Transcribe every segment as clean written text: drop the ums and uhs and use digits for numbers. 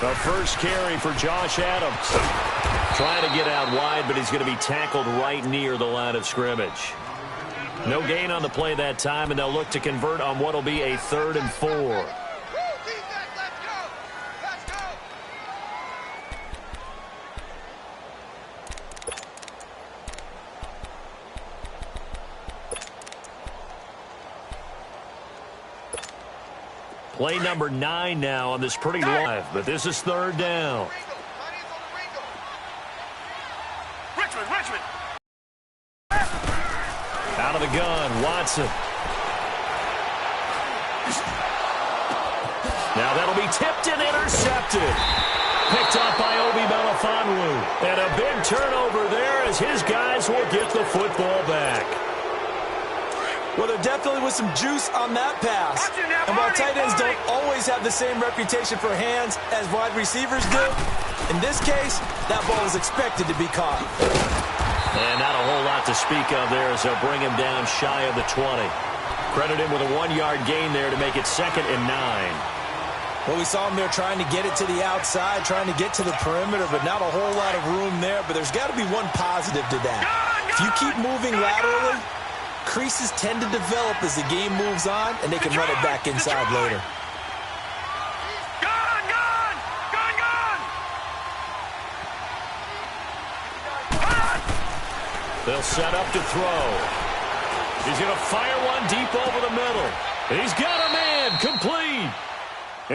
The first carry for Josh Adams. Trying to get out wide, but he's going to be tackled right near the line of scrimmage. No gain on the play that time, and they'll look to convert on what will be a 3rd and 4. Play number 9 now on this pretty live, but this is 3rd down. Out of the gun, Watson. Now that'll be tipped and intercepted. Picked up by Obi Melifonwu. And a big turnover there as his guys will get the football back. Well, there definitely was some juice on that pass. And while tight ends don't always have the same reputation for hands as wide receivers do, in this case, that ball was expected to be caught. And not a whole lot to speak of there as they'll bring him down shy of the 20. Credit him with a 1-yard gain there to make it 2nd and 9. Well, we saw him there trying to get it to the outside, trying to get to the perimeter, but not a whole lot of room there. But there's got to be one positive to that. If you keep moving laterally, creases tend to develop as the game moves on, and they can run it back inside later. They'll set up to throw. He's going to fire one deep over the middle. He's got a man, complete.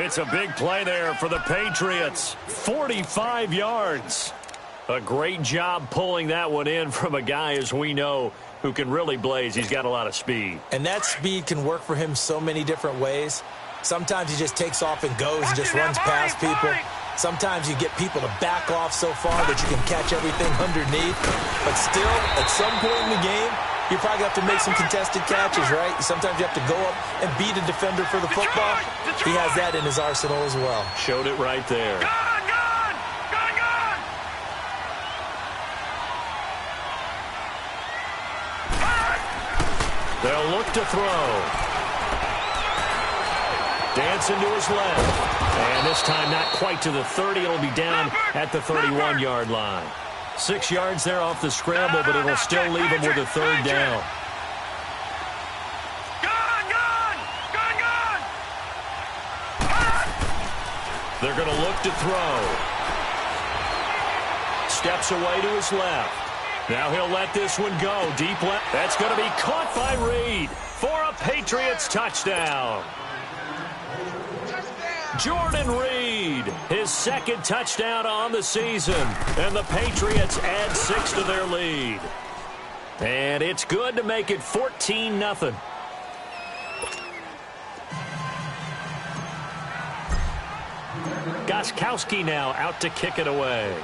It's a big play there for the Patriots. 45 yards. A great job pulling that one in from a guy, as we know, who can really blaze. He's got a lot of speed. And that speed can work for him so many different ways. Sometimes he just takes off and goes and just runs past people. Sometimes you get people to back off so far that you can catch everything underneath. But still, at some point in the game, you probably have to make some contested catches, right? Sometimes you have to go up and beat a defender for the football. He has that in his arsenal as well. Showed it right there. They'll look to throw. Dancing to his left. And this time not quite to the 30. It'll be down at the 31-yard line. 6 yards there off the scramble, but it'll still leave him with a 3rd down. They're going to look to throw. Steps away to his left. Now he'll let this one go. Deep left. That's going to be caught by Reed for a Patriots touchdown. Jordan Reed, his 2nd touchdown on the season. And the Patriots add 6 to their lead. And it's good to make it 14-0. Gostkowski now out to kick it away.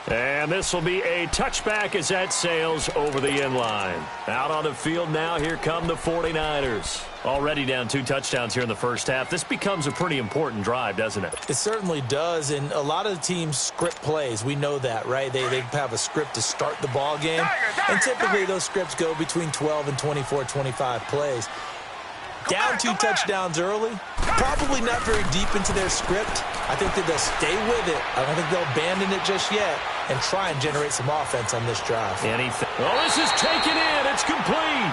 And this will be a touchback as that sails over the end line. Out on the field now, here come the 49ers. Already down 2 touchdowns here in the first half. This becomes a pretty important drive, doesn't it? It certainly does, and a lot of the teams script plays. We know that, right? They have a script to start the ball game, and typically those scripts go between 12 and 24, 25 plays. Down 2 touchdowns early, probably not very deep into their script. I think that they'll stay with it. I don't think they'll abandon it just yet and try and generate some offense on this drive. Well, this is taken in. It's complete.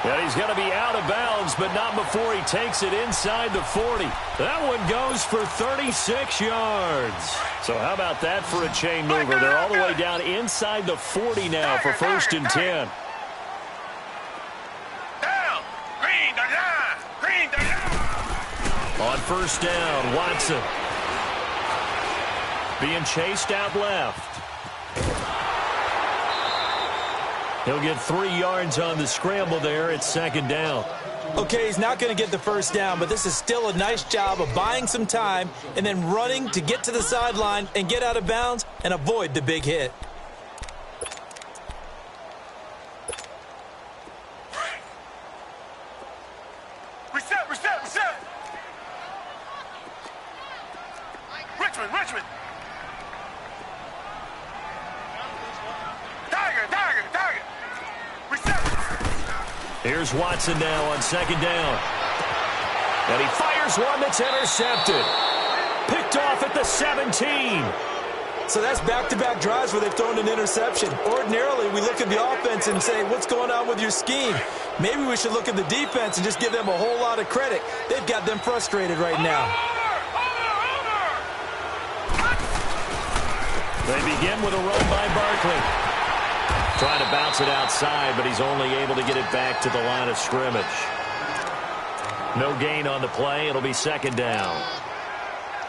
Yeah, he's going to be out of bounds, but not before he takes it inside the 40. That one goes for 36 yards. So how about that for a chain mover? They're all the way down inside the 40 now for 1st and 10. On 1st down, Watson. Being chased out left. He'll get 3 yards on the scramble there. It's 2nd down. Okay, he's not going to get the 1st down, but this is still a nice job of buying some time and then running to get to the sideline and get out of bounds and avoid the big hit. Richmond. Tiger. Here's Watson now on 2nd down. And he fires one that's intercepted. Picked off at the 17. So that's back-to-back drives where they've thrown an interception. Ordinarily, we look at the offense and say, what's going on with your scheme? Maybe we should look at the defense and just give them a whole lot of credit. They've got them frustrated right now. They begin with a run by Barkley. Trying to bounce it outside, but he's only able to get it back to the line of scrimmage. No gain on the play. It'll be second down.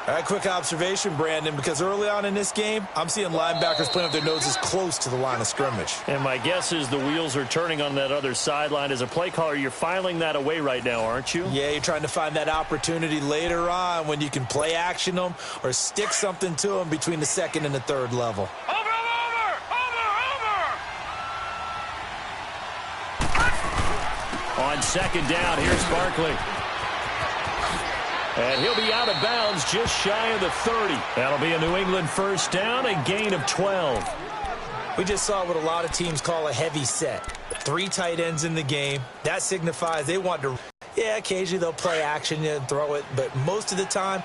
All right, quick observation, Brandon, because early on in this game, I'm seeing linebackers playing with their noses close to the line of scrimmage. And my guess is the wheels are turning on that other sideline. As a play caller, you're filing that away right now, aren't you? Yeah, you're trying to find that opportunity later on when you can play action them or stick something to them between the second and the third level. On second down, here's Barkley. And he'll be out of bounds just shy of the 30. That'll be a New England first down, a gain of 12. We just saw what a lot of teams call a heavy set. 3 tight ends in the game. That signifies they want to, occasionally they'll play action and throw it, but most of the time,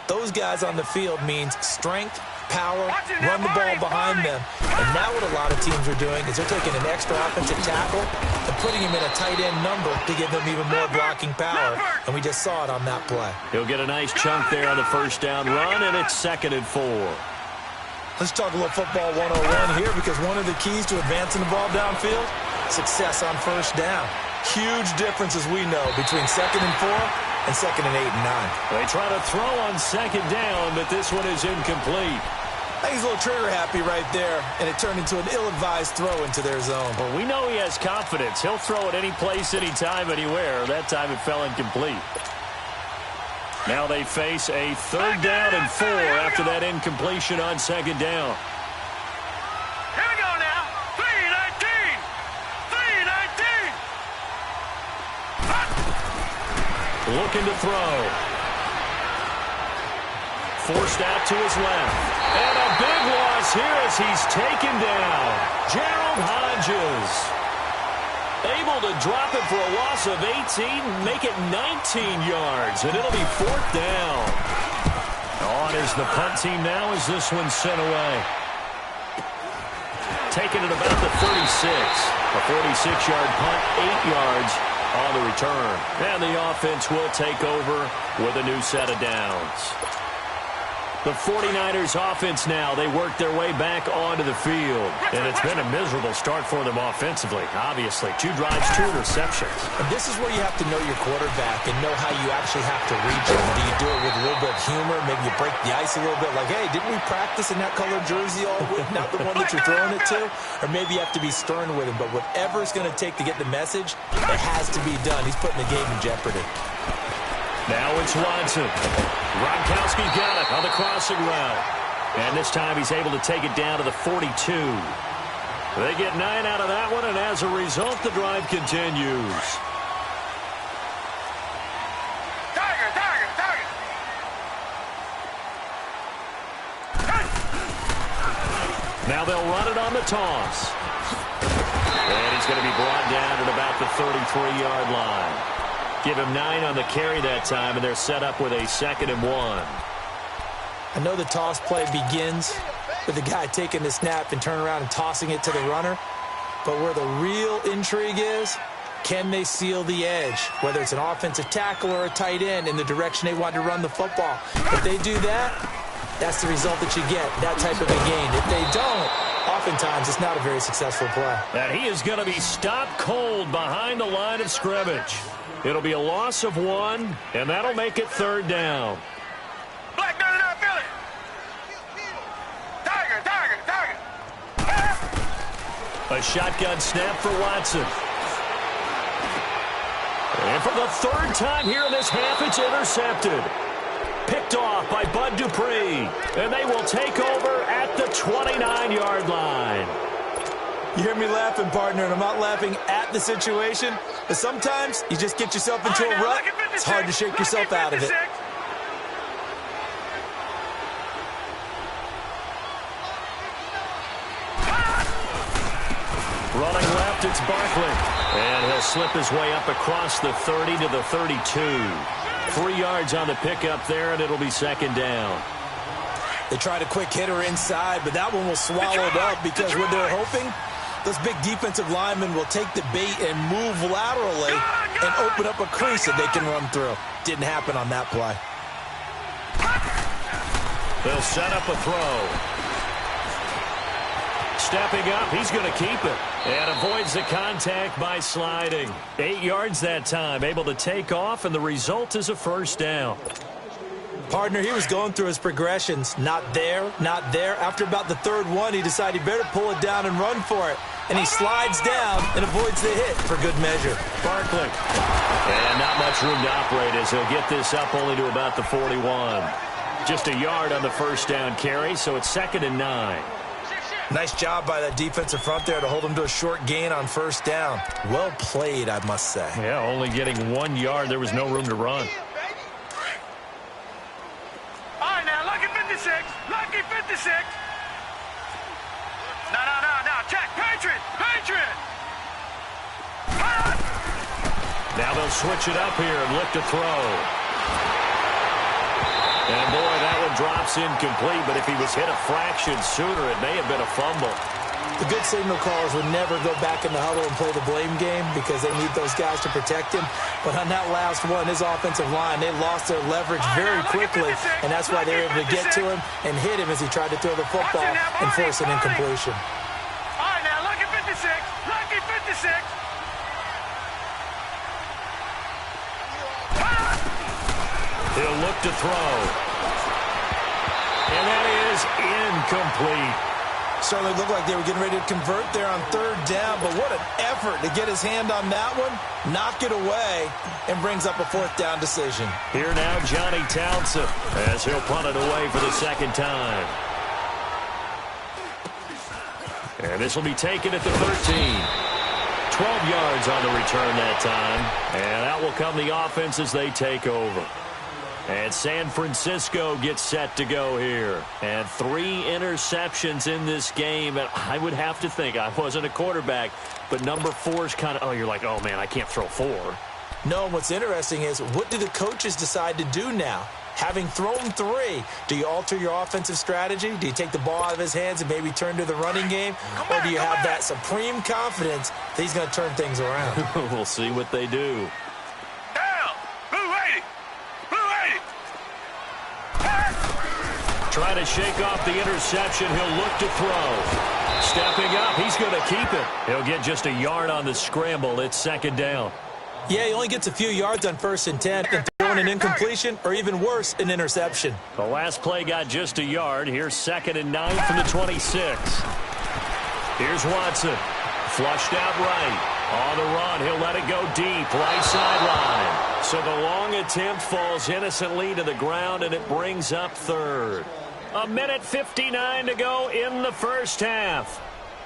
those guys on the field means strength, power, run the ball behind them. And now what a lot of teams are doing is they're taking an extra offensive tackle and putting him in a tight end number to give them even more blocking power. And we just saw it on that play. He'll get a nice chunk there on the first down run, and it's 2nd and 4. Let's talk a little football 101 here, because one of the keys to advancing the ball downfield, success on first down. Huge difference, as we know, between 2nd and 4 and 2nd and 8 and 9. They try to throw on 2nd down, but this one is incomplete. I think he's a little trigger happy right there, and it turned into an ill-advised throw into their zone. Well, we know he has confidence. He'll throw it any place, anytime, anywhere. That time it fell incomplete. Now they face a 3rd down and 4 after that incompletion on 2nd down. Here we go now. 3-19. 3-19. Looking to throw. Forced out to his left. And a big loss here as he's taken down. Gerald Hodges. Able to drop it for a loss of 18, make it 19 yards, and it'll be 4th down. On is the punt team now as this one's sent away. Taking it about the 36. A 46-yard punt, 8 yards on the return. And the offense will take over with a new set of downs. The 49ers offense now, they work their way back onto the field. And it's been a miserable start for them offensively, obviously. 2 drives, 2 interceptions. And this is where you have to know your quarterback and know how you actually have to reach him. Do you do it with a little bit of humor? Maybe you break the ice a little bit, like, hey, didn't we practice in that colored jersey all week? Not the one that you're throwing it to? Or maybe you have to be stern with him. But whatever it's going to take to get the message, it has to be done. He's putting the game in jeopardy. Now it's Watson. Gronkowski got it on the crossing route. And this time he's able to take it down to the 42. They get 9 out of that one, and as a result, the drive continues. Tiger. Now they'll run it on the toss. And he's going to be brought down at about the 33-yard line. Give him 9 on the carry that time, and they're set up with a 2nd and 1. I know the toss play begins with the guy taking the snap and turning around and tossing it to the runner. But where the real intrigue is, can they seal the edge? Whether it's an offensive tackle or a tight end in the direction they want to run the football. If they do that, that's the result that you get, that type of a gain. If they don't, oftentimes it's not a very successful play. And he is going to be stopped cold behind the line of scrimmage. It'll be a loss of 1, and that'll make it 3rd down. Black 99 Philly. Tiger. A shotgun snap for Watson. And for the 3rd time here in this half, it's intercepted. Picked off by Bud Dupree. And they will take over at the 29-yard line. You hear me laughing, partner, and I'm not laughing at the situation, but sometimes you just get yourself into a rut. It's hard to shake yourself out of it. Running left, it's Barkley. And he'll slip his way up across the 30 to the 32. 3 yards on the pickup there, and it'll be second down. They tried a quick hitter inside, but that one was swallowed up because what they're hoping, those big defensive linemen will take the bait and move laterally and open up a crease that they can run through. Didn't happen on that play. They'll set up a throw. Stepping up, he's going to keep it. And avoids the contact by sliding. 8 yards that time, able to take off, and the result is a first down. Partner, he was going through his progressions. Not there, not there. After about the third one, he decided he better pull it down and run for it. And he slides down and avoids the hit for good measure. Barkley. And not much room to operate as he'll get this up only to about the 41. Just a yard on the first down carry, so it's 2nd and 9. Nice job by that defensive front there to hold him to a short gain on first down. Well played, I must say. Yeah, only getting 1 yard. There was no room to run. All right, now, lucky 56. Lucky 56. No. Check. Patriot. Now they'll switch it up here and look to throw. And, boy, that one drops incomplete, but if he was hit a fraction sooner, it may have been a fumble. The good signal callers would never go back in the huddle and play the blame game because they need those guys to protect him. But on that last one, his offensive line, they lost their leverage very quickly, and that's why they were able to get to him and hit him as he tried to throw the football and force an incompletion. All right, now, lucky 56. Lucky 56. He'll look to throw. And that is incomplete. Certainly looked like they were getting ready to convert there on third down, but what an effort to get his hand on that one, knock it away, and brings up a fourth down decision. Here now, Johnny Townsend, as he'll punt it away for the second time. And this will be taken at the 13. 12 yards on the return that time. And out will come the offense as they take over. And San Francisco gets set to go here. And 3 interceptions in this game. And I would have to think, I wasn't a quarterback, but number 4 is kind of, you're like, oh, man, I can't throw 4. No, what's interesting is, what do the coaches decide to do now? Having thrown 3, do you alter your offensive strategy? Do you take the ball out of his hands and maybe turn to the running game? Or do you have that supreme confidence that he's going to turn things around? We'll see what they do. Trying to shake off the interception. He'll look to throw. Stepping up, he's going to keep it. He'll get just a yard on the scramble. It's second down. Yeah, he only gets a few yards on 1st and 10 and throwing an incompletion, or even worse, an interception. The last play got just a yard. Here's 2nd and 9 from the 26. Here's Watson. Flushed out right. On the run, he'll let it go deep, right sideline. So the long attempt falls innocently to the ground, and it brings up 3rd. 1:59 to go in the first half.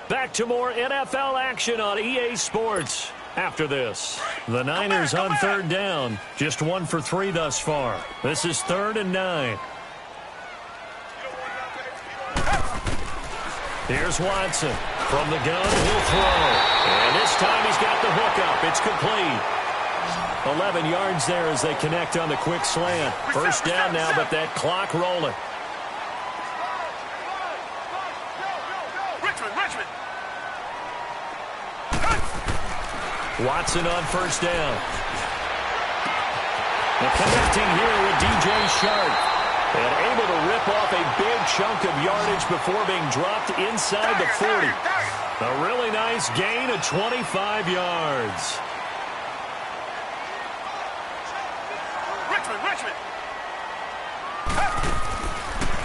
Back to more NFL action on EA Sports after this. The Niners on 3rd down. Just 1 for 3 thus far. This is 3rd and 9. Here's Watson. From the gun, he'll throw. And this time he's got the hook up. It's complete. 11 yards there as they connect on the quick slant. First down now, but that clock rolling. Watson on first down. And connecting here with DJ Shark. And able to rip off a big chunk of yardage before being dropped inside the 40. A really nice gain of 25 yards. Richmond.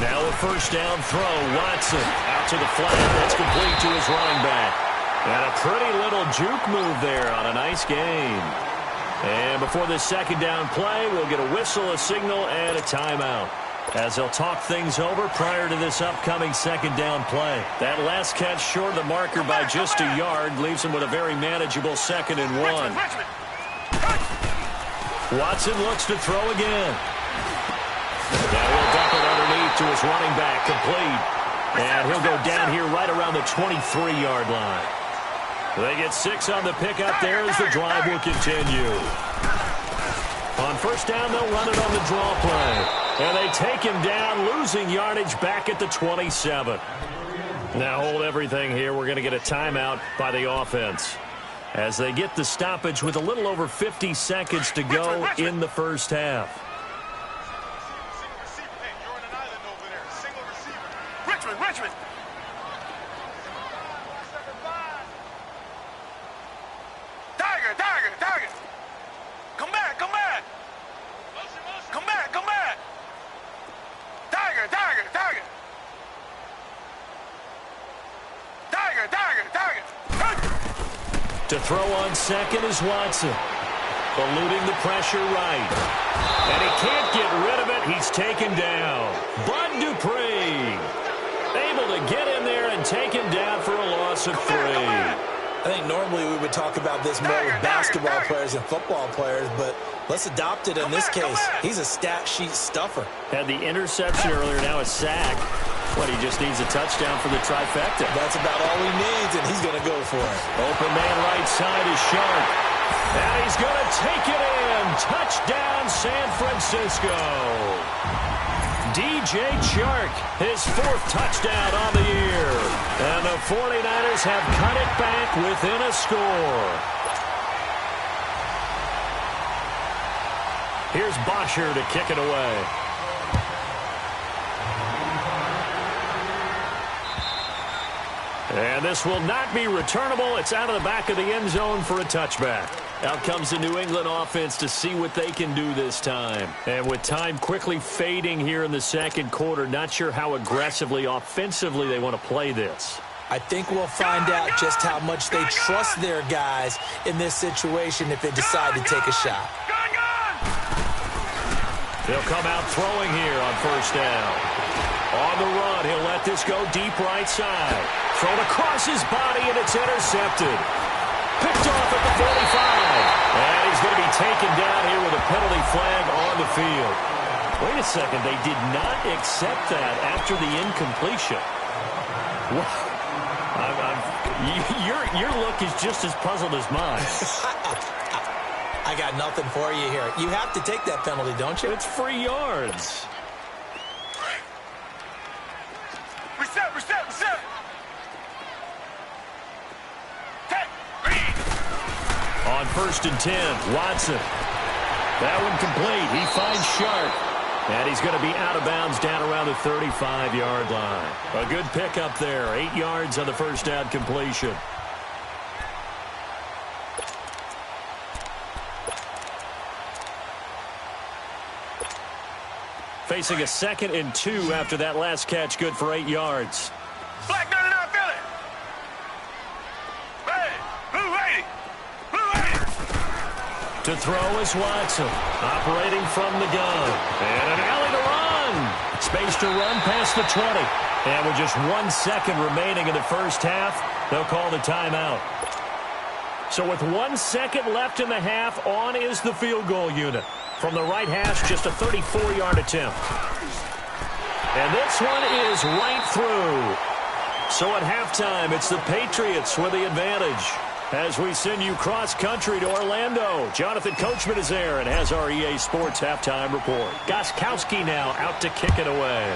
Now a first down throw. Watson out to the flat. That's complete to his running back. And a pretty little juke move there on a nice gain. And before this second down play, we'll get a whistle, a signal, and a timeout, as they'll talk things over prior to this upcoming second down play. That last catch short of the marker by just a yard leaves him with a very manageable 2nd and 1. Watson looks to throw again. Now he'll dump it underneath to his running back, complete. And he'll go down here right around the 23-yard line. They get 6 on the pickup there as the drive will continue. On first down, they'll run it on the draw play. And they take him down, losing yardage back at the 27. Now hold everything here. We're going to get a timeout by the offense as they get the stoppage with a little over 50 seconds to go in the first half. Richmond. Tiger. Come back. Come back. Tiger. To throw on second is Watson. Eluding the pressure right. And he can't get rid of it. He's taken down. Bud Dupree able to get in there and take him down for a loss of 3. I think normally we would talk about this more with basketball players and football players, but let's adopt it in this case. He's a stat sheet stuffer. Had the interception earlier, now a sack. But he just needs a touchdown for the trifecta. That's about all he needs, and he's going to go for it. Open man right side is Sharp. And he's going to take it in. Touchdown, San Francisco. DJ Chark, his 4th touchdown on the year. And the 49ers have cut it back within a score. Here's Bosher to kick it away. And this will not be returnable. It's out of the back of the end zone for a touchback. Out comes the New England offense to see what they can do this time. And with time quickly fading here in the second quarter, not sure how aggressively, offensively they want to play this. I think we'll find out just how much they trust their guys in this situation if they decide to take a shot. They'll come out throwing here on first down. On the run, he'll let this go deep right side. Thrown across his body, and it's intercepted. Picked off at the 45. And he's going to be taken down here with a penalty flag on the field. Wait a second, they did not accept that after the incompletion. Your look is just as puzzled as mine. I got nothing for you here. You have to take that penalty, don't you? It's free yards. Reset. On first and 10, Watson. That one complete. He finds Sharp. And he's going to be out of bounds down around the 35-yard line. A good pickup there. 8 yards on the first down completion. Facing a 2nd and 2 after that last catch, good for 8 yards. Black 99 Philly. Ready. Blue 80. To throw is Watson, operating from the gun. And an alley to run. Space to run past the 20. And with just 1 second remaining in the first half, they'll call the timeout. So with 1 second left in the half, on is the field goal unit. From the right hash, just a 34-yard attempt. And this one is right through. So at halftime, it's the Patriots with the advantage. As we send you cross-country to Orlando, Jonathan Coachman is there and has our EA Sports halftime report. Gostkowski now out to kick it away.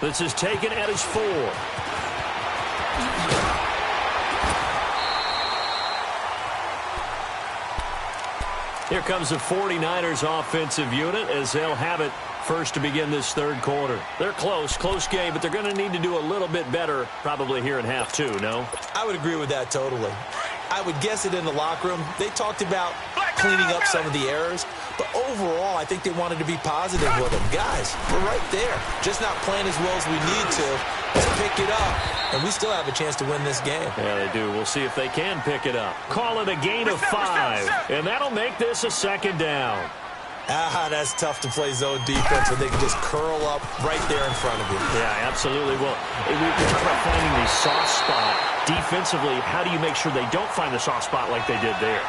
This is taken at his 4. Here comes the 49ers offensive unit as they'll have it first to begin this third quarter. They're close game, but they're going to need to do a little bit better probably here in half 2, no? I would agree with that totally. I would guess it in the locker room. They talked about cleaning up some of the errors, but overall, I think they wanted to be positive with them. Guys, we're right there. Just not playing as well as we need to. Let's pick it up, and we still have a chance to win this game. Yeah, they do. We'll see if they can pick it up. Call it a gain of 5, and that'll make this a 2nd down. That's tough to play zone defense when they can just curl up right there in front of you. Yeah, absolutely. Well, we talk about finding the soft spot defensively. How do you make sure they don't find the soft spot like they did there?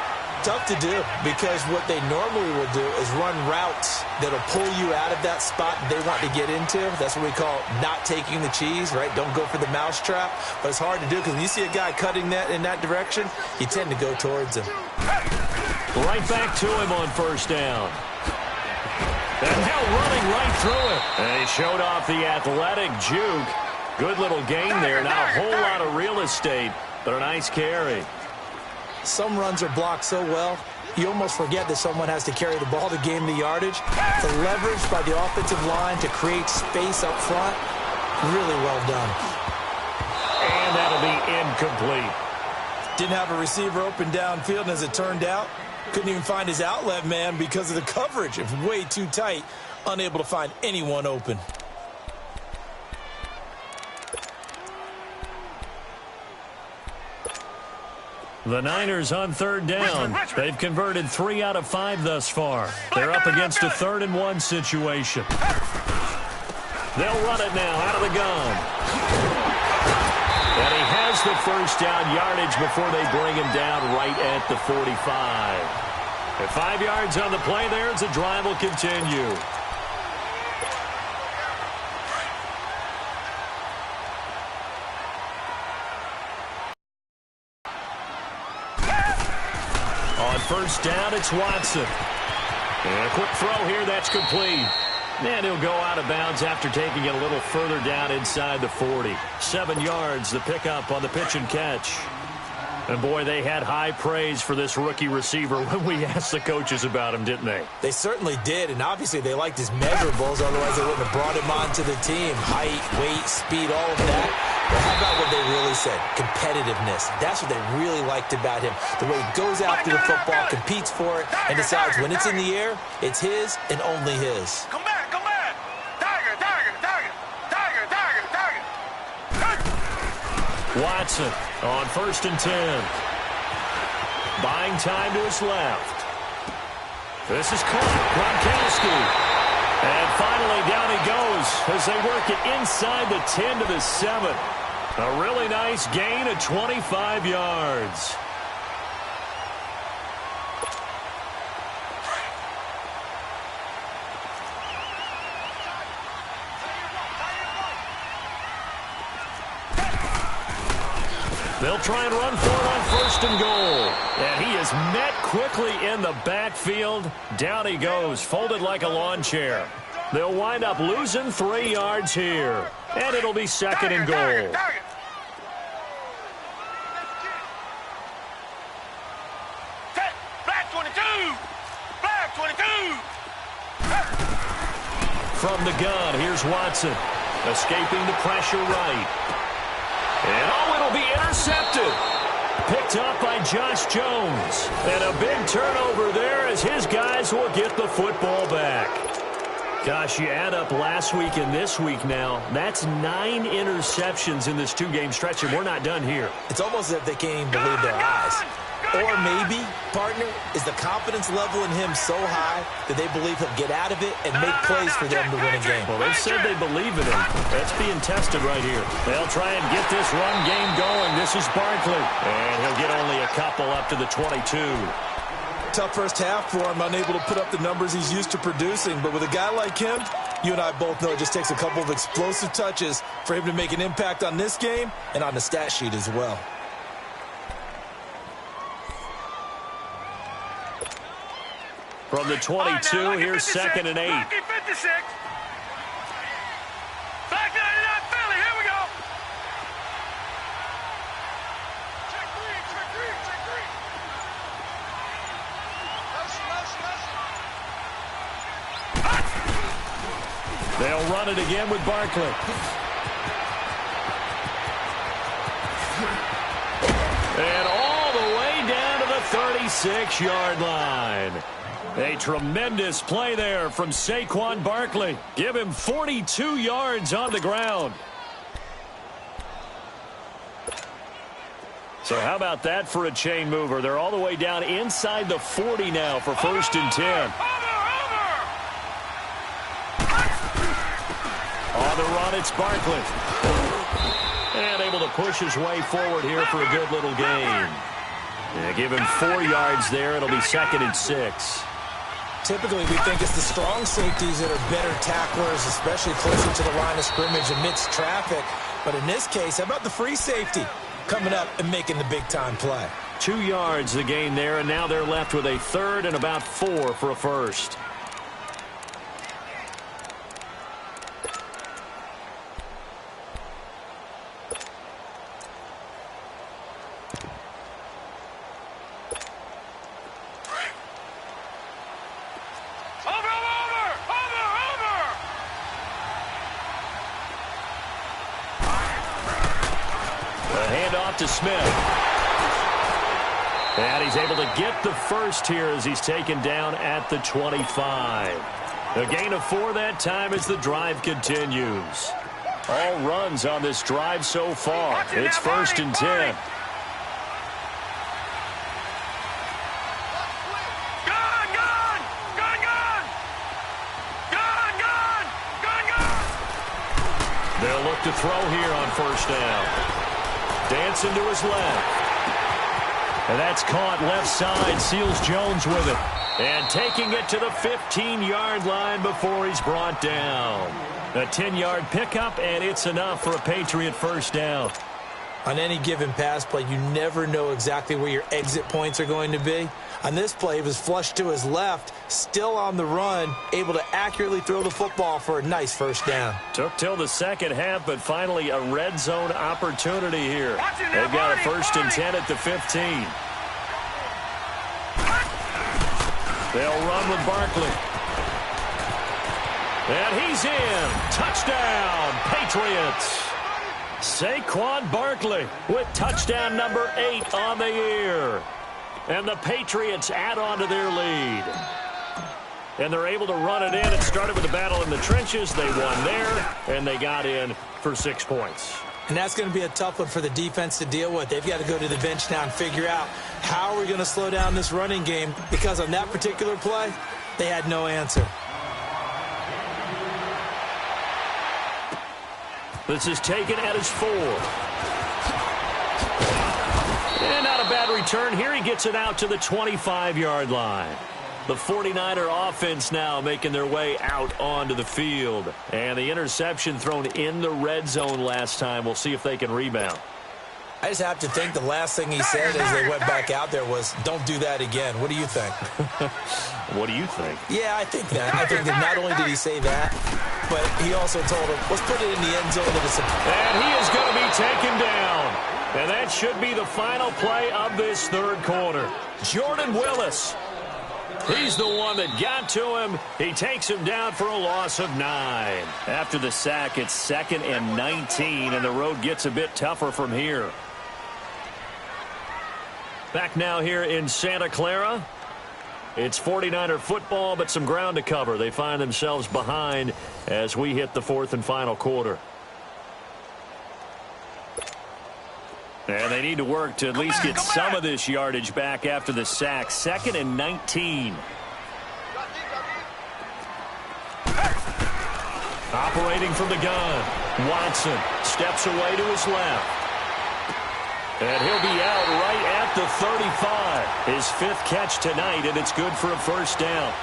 tough to do because what they normally will do is run routes that'll pull you out of that spot they want to get into. That's what we call not taking the cheese, right? Don't go for the mousetrap. But it's hard to do because when you see a guy cutting that in that direction, you tend to go towards him. Right back to him on first down. And now running right through it. And he showed off the athletic juke. Good little gain there. Not a whole lot of real estate, but a nice carry. Some runs are blocked so well, you almost forget that someone has to carry the ball to gain the yardage. The leverage by the offensive line to create space up front, really well done. And that'll be incomplete. Didn't have a receiver open downfield, and as it turned out, couldn't even find his outlet man because of the coverage. It was way too tight, unable to find anyone open. The Niners on third down. They've converted 3 out of 5 thus far. They're up against a 3rd-and-1 situation. They'll run it now out of the gun. And he has the first down yardage before they bring him down right at the 45. At 5 yards on the play there, as the drive will continue. On first down, it's Watson. And a quick throw here, that's complete. And he'll go out of bounds after taking it a little further down inside the 40. 7 yards, the pickup on the pitch and catch. And, boy, they had high praise for this rookie receiver when we asked the coaches about him, didn't they? They certainly did, and obviously they liked his measurables, otherwise they wouldn't have brought him onto the team. Height, weight, speed, all of that. But how about what they really said? Competitiveness. That's what they really liked about him. The way he goes after the football, competes for it, and decides when it's in the air, it's his and only his. Come back, come back. Tiger, tiger, tiger. Tiger, tiger, tiger. Watson on 1st and 10. Buying time to his left. This is caught. Gronkowski. And finally down he goes as they work it inside the 10 to the 7. A really nice gain of 25 yards. They'll try and run for it on 1st and goal. And he is met quickly in the backfield. Down he goes, folded like a lawn chair. They'll wind up losing 3 yards here. And it'll be 2nd and goal. Black 22! Black 22! From the gun, here's Watson. Escaping the pressure right. And it'll be intercepted. Picked up by Josh Jones. And a big turnover there as his guys will get the football back. Gosh, you add up last week and this week now. That's 9 interceptions in this 2-game stretch, and we're not done here. It's almost as if they can't even believe their eyes. Or maybe, partner, is the confidence level in him so high that they believe he'll get out of it and make plays for them to win a game. Well, they've said they believe in him. That's being tested right here. They'll try and get this run game going. This is Barkley. And he'll get only a couple up to the 22. Tough first half for him, unable to put up the numbers he's used to producing. But with a guy like him, you and I both know it just takes a couple of explosive touches for him to make an impact on this game and on the stat sheet as well. From the 22, here's 2nd and 8. Lucky 56. Black 99 Philly, here we go. Check three. Motion. They'll run it again with Barkley. And all the way down to the 36-yard line. A tremendous play there from Saquon Barkley. Give him 42 yards on the ground. So how about that for a chain mover? They're all the way down inside the 40 now for 1st and 10. On the run, it's Barkley. And able to push his way forward here for a good little gain. Yeah, give him 4 yards there. It'll be 2nd and 6. Typically, we think it's the strong safeties that are better tacklers, especially closer to the line of scrimmage amidst traffic. But in this case, how about the free safety coming up and making the big-time play? 2 yards the gain there, and now they're left with a 3rd and about 4 for a first. To Smith. And he's able to get the first here as he's taken down at the 25. A gain of 4 that time as the drive continues. All runs on this drive so far. It's 1st and 10. They'll look to throw here on 1st down. Dancing to his left. And that's caught left side. Seals Jones with it. And taking it to the 15-yard line before he's brought down. A 10-yard pickup, and it's enough for a Patriot 1st down. On any given pass play, you never know exactly where your exit points are going to be. On this play, it was flushed to his left, still on the run, able to accurately throw the football for a nice 1st down. Took till the second half, but finally a red zone opportunity here. They've got a 1st and 10 at the 15. They'll run with Barkley. And he's in. Touchdown, Patriots. Saquon Barkley with touchdown number 8 on the year. And the Patriots add on to their lead. And they're able to run it in. It started with a battle in the trenches. They won there, and they got in for 6 points. And that's going to be a tough one for the defense to deal with. They've got to go to the bench now and figure out how are we going to slow down this running game, because on that particular play, they had no answer. This is taken at his 4. And not a bad return here. He gets it out to the 25-yard line. The 49er offense now making their way out onto the field. And the interception thrown in the red zone last time. We'll see if they can rebound. I just have to think the last thing he said as they went back out there was, don't do that again. What do you think? What do you think? Yeah, I think that. I think that not only did he say that, but he also told him, let's put it in the end zone. And he is going to be taken down. And that should be the final play of this 3rd quarter. Jordan Willis. He's the one that got to him. He takes him down for a loss of 9. After the sack, it's 2nd and 19, and the road gets a bit tougher from here. Back now here in Santa Clara. It's 49er football, but some ground to cover. They find themselves behind as we hit the 4th and final quarter. And they need to work to at least get some of this yardage back after the sack. 2nd and 19. Operating from the gun. Watson steps away to his left. And he'll be out right at the 35. His 5th catch tonight, and it's good for a 1st down.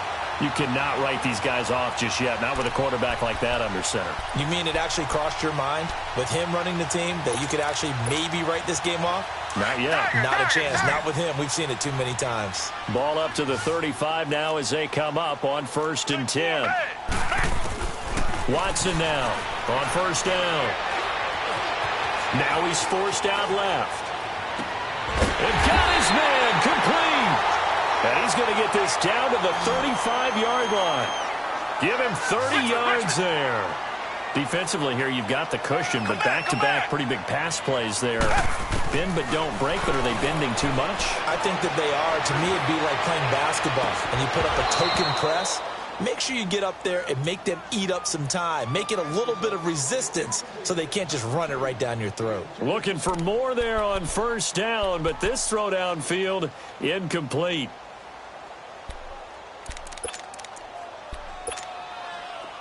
You cannot write these guys off just yet, not with a quarterback like that under center. You mean it actually crossed your mind with him running the team that you could actually maybe write this game off? Not yet. Not a chance. Not with him. We've seen it too many times. Ball up to the 35 now as they come up on 1st and 10. Watson now on 1st down. Now he's forced out left. And got his man complete. And he's going to get this down to the 35-yard line. Give him 30 yards there. Defensively here, you've got the cushion, but back-to-back pretty big pass plays there. Bend but don't break, but are they bending too much? I think that they are. To me, it'd be like playing basketball, and you put up a token press. Make sure you get up there and make them eat up some time. Make it a little bit of resistance so they can't just run it right down your throat. Looking for more there on 1st down, but this throw downfield incomplete.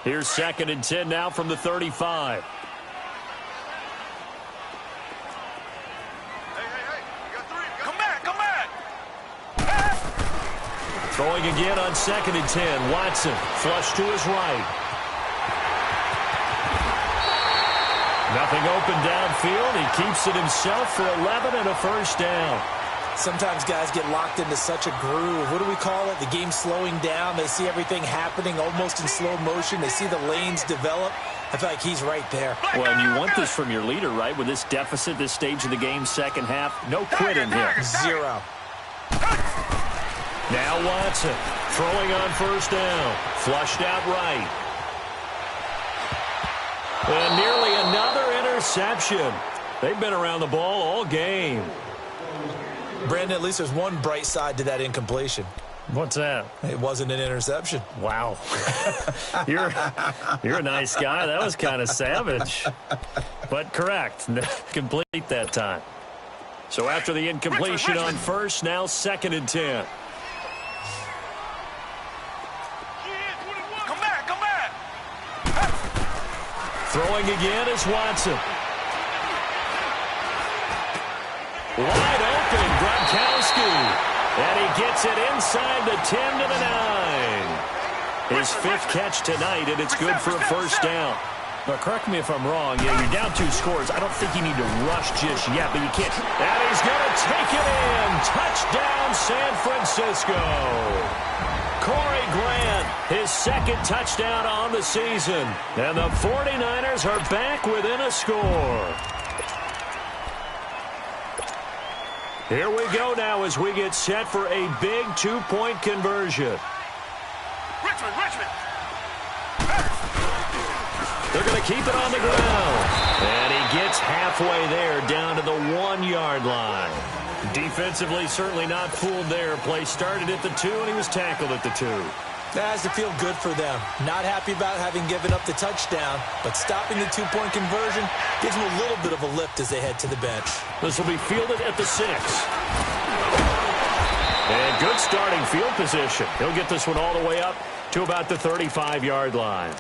Here's 2nd and 10 now from the 35. Hey, you got 3. Come back. Throwing again on 2nd and 10. Watson flush to his right. Nothing open downfield. He keeps it himself for 11 and a first down. Sometimes guys get locked into such a groove. What do we call it? The game slowing down. They see everything happening almost in slow motion. They see the lanes develop. I feel like he's right there. Well, and you want this from your leader, right? With this deficit, this stage of the game, second half, no quitting here. Zero. Now Watson throwing on first down. Flushed out right. And nearly another interception. They've been around the ball all game. Brandon, at least there's one bright side to that incompletion. What's that? It wasn't an interception. Wow. You're a nice guy. That was kind of savage. But correct. Complete that time. So after the incompletion on first, now 2nd and 10. Come back. Throwing again is Watson. Wide open, Gronkowski. And he gets it inside the 10 to the 9. His 5th catch tonight, and it's good for a first down. But correct me if I'm wrong. Yeah, you're down 2 scores. I don't think you need to rush just yet, but you can't. And he's going to take it in. Touchdown, San Francisco. Corey Grant, his 2nd touchdown on the season. And the 49ers are back within a score. Here we go now as we get set for a big 2-point conversion. Richmond. They're going to keep it on the ground. And he gets halfway there down to the 1-yard line. Defensively, certainly not fooled there. Play started at the 2, and he was tackled at the 2. That has to feel good for them. Not happy about having given up the touchdown, but stopping the 2-point conversion gives them a little bit of a lift as they head to the bench. This will be fielded at the 6. And good starting field position. He'll get this one all the way up to about the 35-yard line.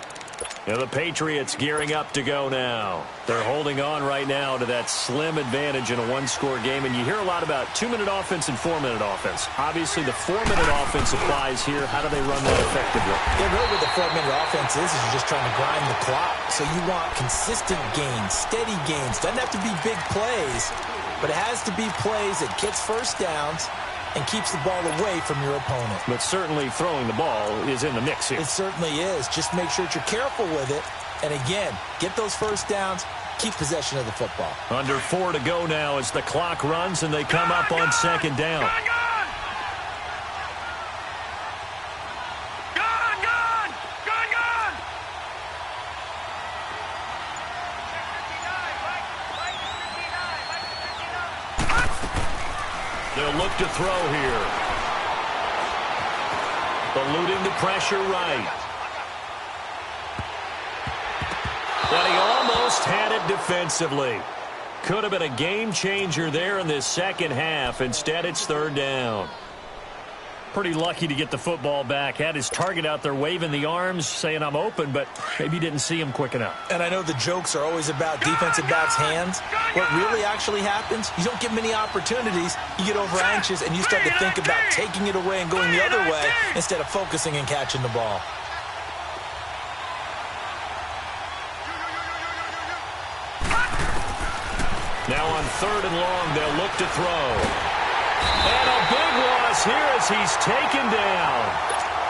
Now the Patriots gearing up to go now. They're holding on right now to that slim advantage in a 1-score game. And you hear a lot about 2-minute offense and 4-minute offense. Obviously, the 4-minute offense applies here. How do they run that effectively? Yeah, really what the 4-minute offense is you're just trying to grind the clock. So you want consistent gains, steady gains. Doesn't have to be big plays, but it has to be plays that gets first downs and keeps the ball away from your opponent. But certainly throwing the ball is in the mix here. It certainly is. Just make sure that you're careful with it. And again, get those first downs, keep possession of the football. Under 4 to go now as the clock runs and they come up on 2nd down. They'll look to throw here. Eluding the pressure right. And he almost had it defensively. Could have been a game changer there in this second half. Instead, it's 3rd down. Pretty lucky to get the football back. Had his target out there waving the arms, saying I'm open, but maybe didn't see him quick enough. And I know the jokes are always about defensive backs' hands. What really actually happens, you don't get many opportunities. You get over anxious, and you start to think about taking it away and going the other way instead of focusing and catching the ball. Now on 3rd and long, they'll look to throw. And a big loss here as he's taken down.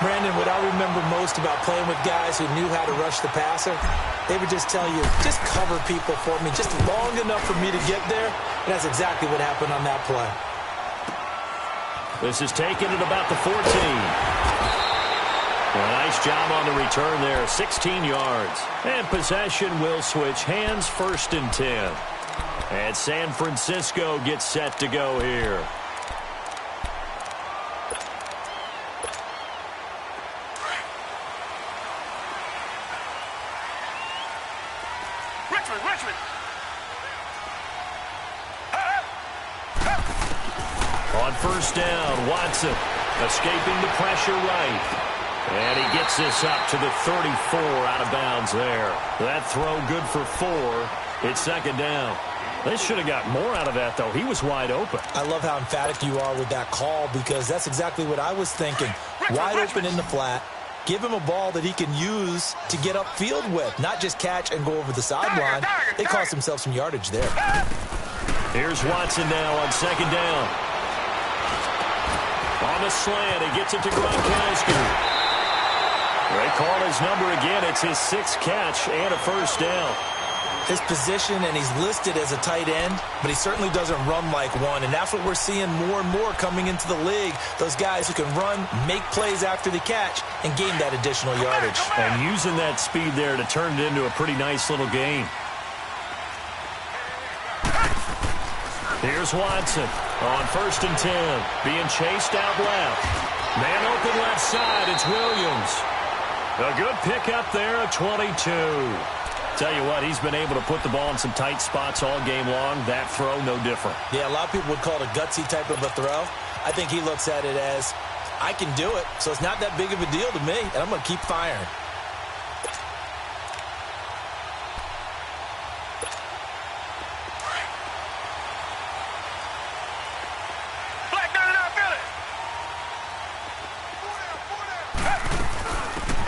Brandon, what I remember most about playing with guys who knew how to rush the passer, they would just tell you, just cover people for me, just long enough for me to get there. And that's exactly what happened on that play. This is taken at about the 14. Well, nice job on the return there, 16 yards. And possession will switch hands, 1st and 10. And San Francisco gets set to go here. Richmond. On 1st down, Watson escaping the pressure right. And he gets this up to the 34 out of bounds there. That throw good for 4. It's 2nd down. They should have got more out of that, though. He was wide open. I love how emphatic you are with that call because that's exactly what I was thinking. wide open in the flat. Give him a ball that he can use to get upfield with, not just catch and go over the sideline. They cost themselves some yardage there. Here's Watson now on second down. On the slant, he gets it to Gronkowski. They call his number again. It's his 6th catch and a first down. His position, and he's listed as a tight end, but he certainly doesn't run like one, and that's what we're seeing more and more coming into the league. Those guys who can run, make plays after the catch, and gain that additional yardage. And using that speed there to turn it into a pretty nice little game. Here's Watson on 1st and 10, being chased out left. Man open left side, it's Williams. A good pickup there at 22. Tell you what, he's been able to put the ball in some tight spots all game long. That throw, no different. Yeah, a lot of people would call it a gutsy type of a throw. I think he looks at it as, I can do it, so it's not that big of a deal to me, and I'm going to keep firing.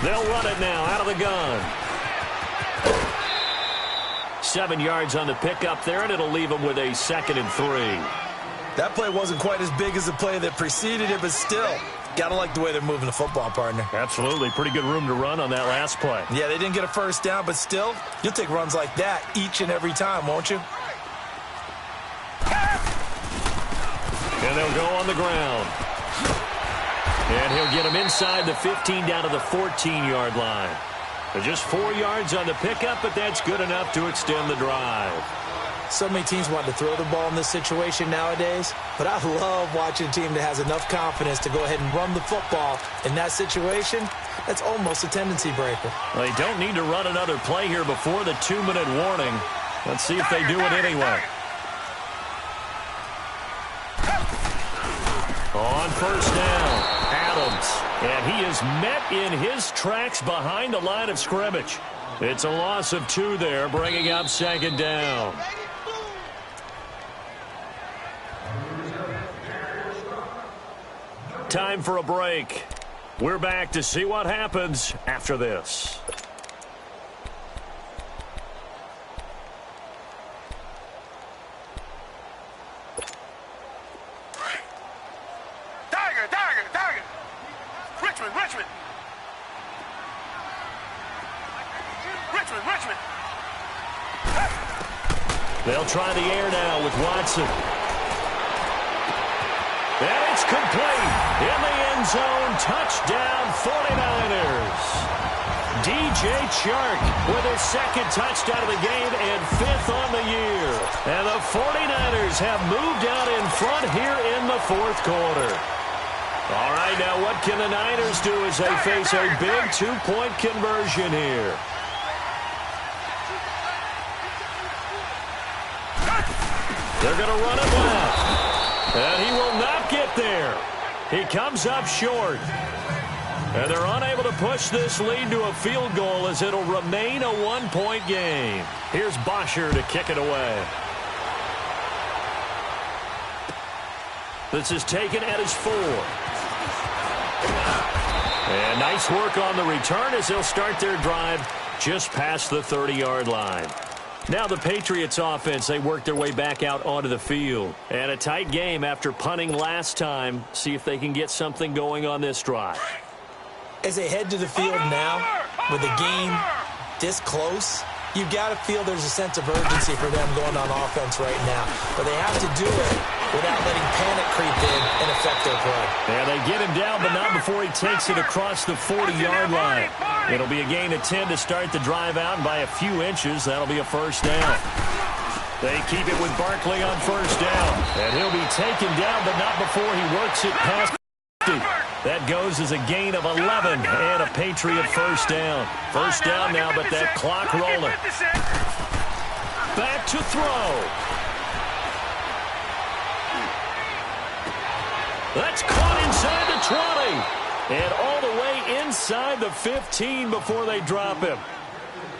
They'll run it now out of the gun. 7 yards on the pickup there, and it'll leave them with a 2nd and 3. That play wasn't quite as big as the play that preceded it, but still, gotta like the way they're moving the football, partner. Absolutely. Pretty good room to run on that last play. Yeah, they didn't get a first down, but still, you'll take runs like that each and every time, won't you? And they'll go on the ground. And he'll get him inside the 15 down to the 14-yard line. Just 4 yards on the pickup, but that's good enough to extend the drive. So many teams want to throw the ball in this situation nowadays, but I love watching a team that has enough confidence to go ahead and run the football. In that situation, that's almost a tendency breaker. Well, they don't need to run another play here before the 2-minute warning. Let's see if they do it anyway. On 1st down. And he is met in his tracks behind the line of scrimmage. It's a loss of 2 there, bringing up 2nd down. Time for a break. We're back to see what happens after this. They'll try the air now with Watson. And it's complete. In the end zone, touchdown 49ers. DJ Chark with his 2nd touchdown of the game and 5th on the year. And the 49ers have moved out in front here in the 4th quarter. All right, now what can the Niners do as they face a big 2-point conversion here? They're going to run it left. And he will not get there. He comes up short. And they're unable to push this lead to a field goal as it'll remain a 1-point game. Here's Bosher to kick it away. This is taken at his 4. And nice work on the return as they'll start their drive just past the 30-yard line. Now the Patriots offense, they work their way back out onto the field. And a tight game after punting last time. See if they can get something going on this drive. As they head to the field now, with the game this close, you've got to feel there's a sense of urgency for them going on offense right now. But they have to do it without letting panic creep in and affect their play. Yeah, they get him down, but not before he takes it across the 40-yard line. It'll be a gain of 10 to start the drive out, and by a few inches, that'll be a first down. They keep it with Barkley on 1st down, and he'll be taken down, but not before he works it past 50. That goes as a gain of 11 and a Patriot first down. First down now, but that clock rolling. Back to throw. That's caught inside the 20. And all the way inside the 15 before they drop him.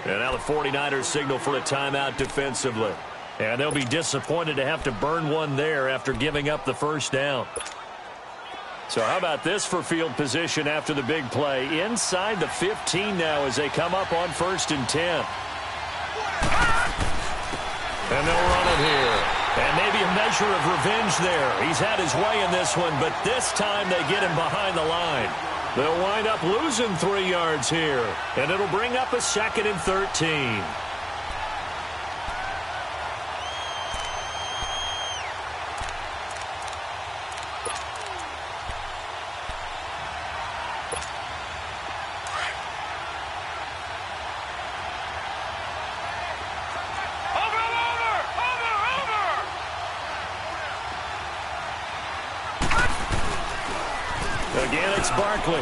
And now the 49ers signal for a timeout defensively. And they'll be disappointed to have to burn one there after giving up the first down. So how about this for field position after the big play? Inside the 15 now as they come up on 1st and 10. And they'll run it here. And maybe a measure of revenge there. He's had his way in this one, but this time they get him behind the line. They'll wind up losing 3 yards here. And it'll bring up a 2nd and 13. Again, it's Barkley.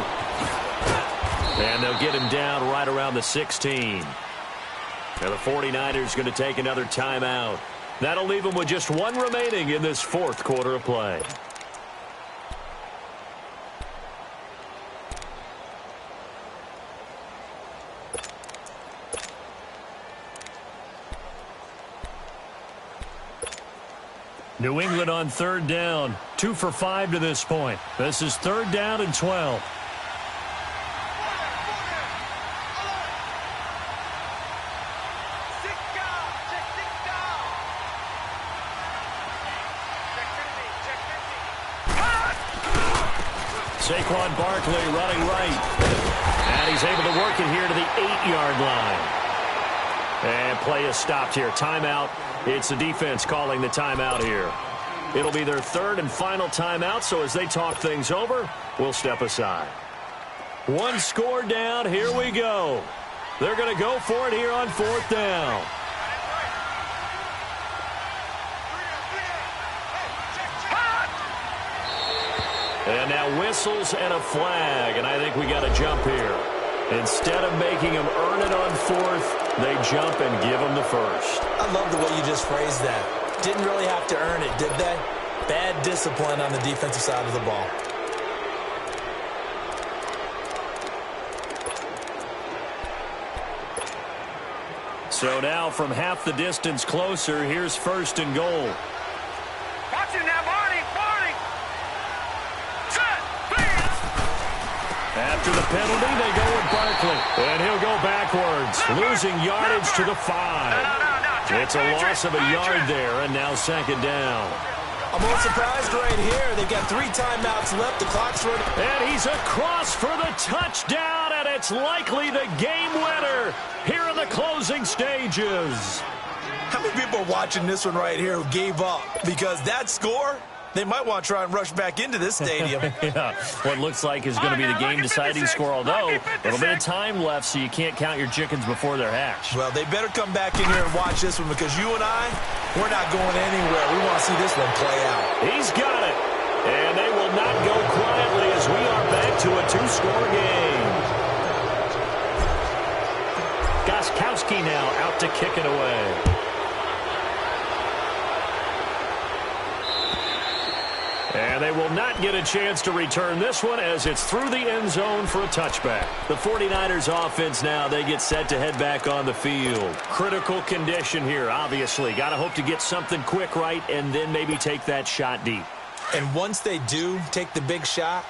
And they'll get him down right around the 16. Now the 49ers going to take another timeout. That'll leave them with just 1 remaining in this 4th quarter of play. New England on 3rd down. 2 for 5 to this point. This is 3rd down and 12. Saquon Barkley running right. And he's able to work it here to the 8-yard line. And play is stopped here. Timeout. It's the defense calling the timeout here. It'll be their 3rd and final timeout, so as they talk things over, we'll step aside. 1 score down. Here we go. They're going to go for it here on 4th down. And now whistles and a flag, and I think we got a jump here. Instead of making them earn it on 4th, they jump and give them the 1st. I love the way you just phrased that. Didn't really have to earn it, did they? Bad discipline on the defensive side of the ball. So now from half the distance closer, here's 1st and goal. Watch it now, Barney. Barney. Set. Please. After the penalty, they go with Barkley. And he'll go backwards, losing yardage to the 5. It's a loss of a yard there, and now 2nd down. I'm a little surprised right here. They've got 3 timeouts left. The clock's running. And he's across for the touchdown, and it's likely the game winner here in the closing stages. How many people are watching this one right here who gave up? Because that score, they might want to try and rush back into this stadium. Yeah, what looks like is going to be the game-deciding score, although a little bit of time left, so you can't count your chickens before they're hatched. Well, they better come back in here and watch this one, because you and I, we're not going anywhere. We want to see this one play out. He's got it. And they will not go quietly as we are back to a 2-score game. Gostkowski now out to kick it away. And they will not get a chance to return this one as it's through the end zone for a touchback. The 49ers offense now, they get set to head back on the field. Critical condition here, obviously. Got to hope to get something quick right and then maybe take that shot deep. And once they do take the big shot,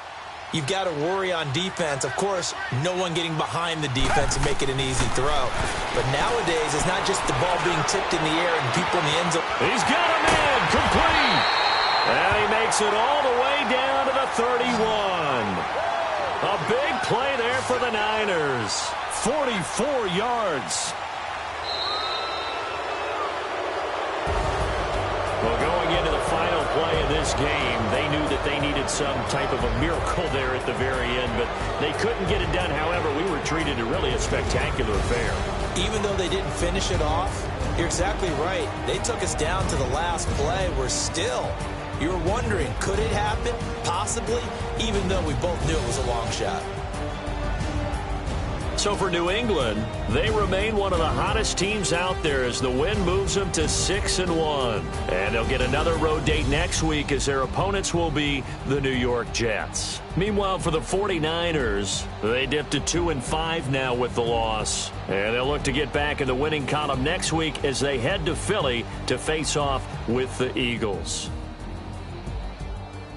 you've got to worry on defense. Of course, no one getting behind the defense and make it an easy throw. But nowadays, it's not just the ball being tipped in the air and people in the end zone. He's got a man complete. And he makes it all the way down to the 31. A big play there for the Niners. 44 yards. Well, going into the final play of this game, they knew that they needed some type of a miracle there at the very end, but they couldn't get it done. However, we were treated to really a spectacular affair. Even though they didn't finish it off, you're exactly right. They took us down to the last play. We're still... You're wondering, could it happen? Possibly, even though we both knew it was a long shot. So for New England, they remain one of the hottest teams out there as the win moves them to 6-1. And they'll get another road date next week as their opponents will be the New York Jets. Meanwhile, for the 49ers, they dipped to 2-5 now with the loss. And they'll look to get back in the winning column next week as they head to Philly to face off with the Eagles.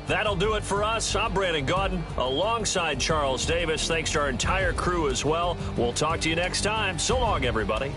That'll do it for us. I'm Brandon Gaudin alongside Charles Davis. Thanks to our entire crew as well. We'll talk to you next time. So long, everybody.